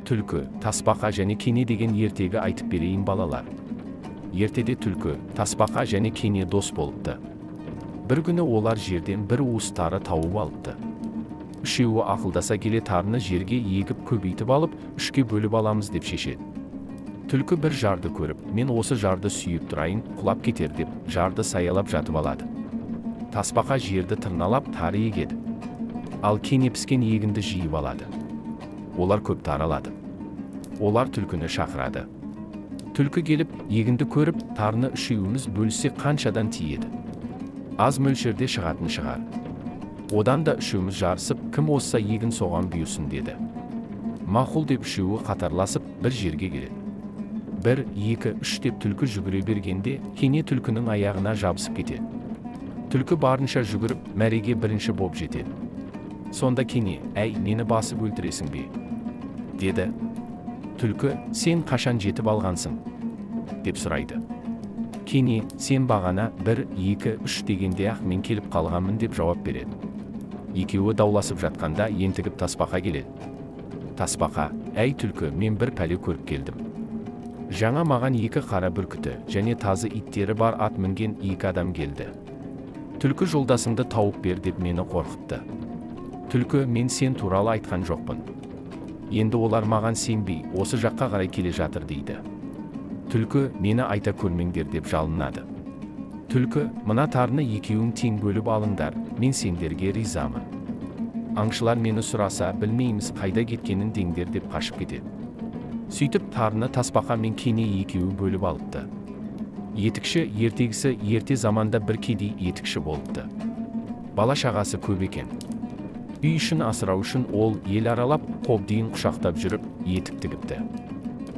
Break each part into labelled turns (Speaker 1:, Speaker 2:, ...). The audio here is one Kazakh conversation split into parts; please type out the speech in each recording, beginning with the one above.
Speaker 1: Түлкі, тасбақа және кене деген ертегі айтып берейін балалар. Ертеде түлкі, тасбақа және кене дос болыпты. Бір күні олар жерден бір уыс тары тауып алыпты. Үшеуі ақылдаса келе тарыны жерге егіп көбейтіп алып, үшке бөліп аламыз деп шешеді. Түлкі бір жарды көріп, мен осы жарды сүйіп тұрайын, құлап кетер деп, жарды саялап жатып алады. Тасбақа жерді тырналап тары егеді. Ал кене піскен егінді жиып алады. Олар көп таралады. Олар түлкіні шақырады. Түлкі келіп, егінді көріп, тарыны үшеуіміз бөліссек қаншадан тиеді? Аз мөлшерде шығатын шығар. Одан да үшеуміз жарысып, кім осса егін соған бұйырсын деді. Мақұл деп үшеуі қатарласып бір жерге келеді. 1, 2, 3 деп түлкі жүгіре бергенде, кене түлкінің аяғына жабысып кетеді. Түлкі барынша жүгіріп, мәреге бірінші боп жетеді. Сонда кене, әй, мені басып өлтіресің бе? Деді. Түлкі, сен қашан жетіп алғансың? Деп сұрайды. Кене, сен бағана 1, 2, 3 дегенде ақ мен келіп қалғанмын деп жауап береді. Екеуі дауласып жатқанда ентігіп тасбақа келеді. Тасбақа, әй түлкі, мен бір пәле көріп келдім. Жаңа маған 2 қара бүркіті және тазы иттері бар ат мінген 2 адам келді. Түлкі жолдасыңды тауып бер деп мені қорқытты. Түлкі, мен сен туралы айтқан жоқпын. Енді олар маған сенбей, осы жаққа қарай келе жатыр дейді. Түлкі, мені айта көрмеңдер деп жалынады. Түлкі, мына тарыны екеуің тең бөліп алыңдар, мен сендерге ризамын. Аңшылар мені сұраса, білмейміз қайда кеткенін деңдер деп қашып кетеді. Сөйтіп тарыны тасбақа мен кене екеуі бөліп алыпты. Етікші ертегісі ерте заманда бір кедей етікші болыпты. Бала шағасы көп екен. Үй ішін асырау үшін ол ел аралап, қобдиын құшақтап жүріп, етік тігіпті.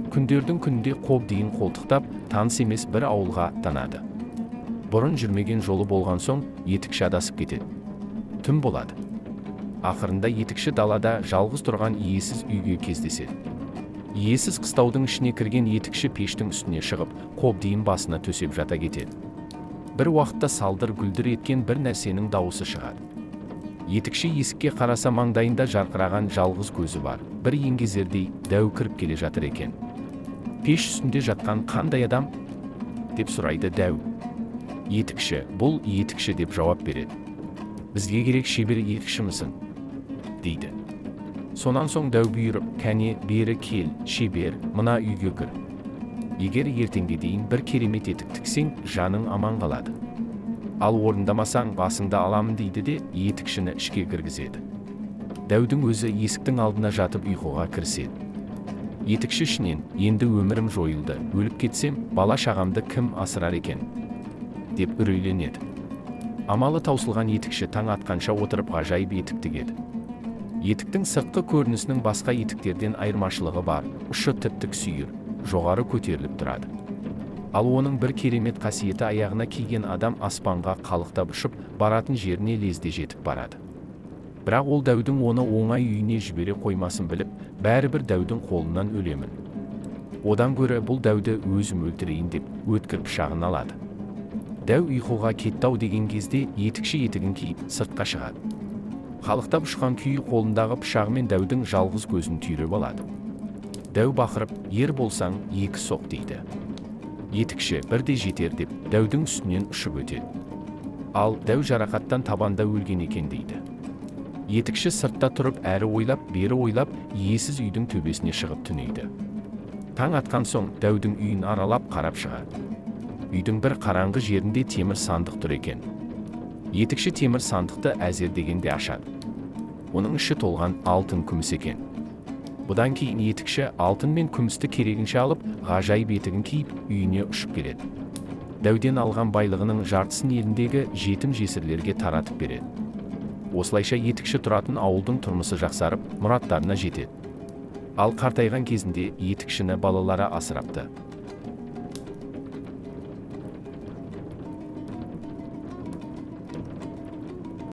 Speaker 1: Күндердің күнінде қобдиын қолтықтап, таныс емес бір ауылға аттанады. Бұрын жүрмеген жолы болған соң, етікші адасып кетеді. Түн болады. Ақырында етікші далада жалғыз тұрған иесіз үйге кездеседі. Иесіз қыстаудың ішіне кірген етікші пештің үстіне шығып, қобдиын басына төсеп жата кетеді. Бір уақытта салдыр гүлдір еткен бір нәрсенің дауысы шығады. Етікші есікке қараса маңдайында жарқыраған жалғыз көзі бар, бір еңгезердей дәу кіріп келе жатыр екен. Пеш үстінде жатқан қандай адам? Деп сұрайды дәу. Етікші, бұл етікші деп жауап береді. Бізге керек шебер етікшімісің? Дейді. Сонан соң дәу бұйырып, кәне бері кел, шебер, мына үйге кір. Егер ертеңге дейін бір керемет етік тіксең, жаның аман қалады. Ал орындамасаң басыңды аламын дейді де етікшіні ішке кіргізеді. Дәудің өзі есіктің алдына жатып ұйқыға кіріседі. Етікші ішінен, енді өмірім жойылды, өліп кетсем, бала шағамды кім асырар екен? Деп үрейленеді. Амалы таусылған етікші таң атқанша отырып ғажайып етік тігеді. Етіктің сыртқы көрінісінің басқа етіктерден айырмашылығы бар, ұшы тіп-тік сүйір, жоғары көтеріліп тұрады. Ал оның бір керемет қасиеті аяғына киген адам аспанға қалықтап ұшып, баратын жеріне лезде жетіп барады. Бірақ ол дәудің оны оңай үйіне жібере қоймасын біліп, бәрібір дәудің қолынан өлемін. Одан гөрі бұл дәуді өзім өлтірейін деп, өткір пышағын алады. Дәу ұйқыға кетті-ау деген кезде етікші етігін киіп сыртқа шығады. Қалықтап ұшқан күйі қолындағы пышағымен дәудің жалғыз көзін түйреп алады. Дәу бақырып, ер болсаң, 2 соқ дейді. Етікші бірде жетер деп, дәудің үстінен ұшып өтеді. Ал дәу жарақаттан табанда өлген екен дейді. Етікші сыртта тұрып, әрі ойлап, бері ойлап, иесіз үйдің төбесіне шығып түнейді. Таң атқан соң, дәудің үйін аралап қарап шығады. Үйдің бір қараңғы жерінде темір сандық тұр екен. Етікші темір сандықты әзер дегенде ашады. Оның іші толған алтын күміс екен. Бұдан кейін етікші алтын мен күмісті керегінше алып, ғажайып етігін киіп, үйіне ұшып келеді. Дәуден алған байлығының жартысын еліндегі жетім жесірлерге таратып береді. Осылайша етікші тұратын ауылдың тұрмысы жақсарып, мұраттарына жетеді. Ал қартайған кезінде етікшіні балалары асырапты.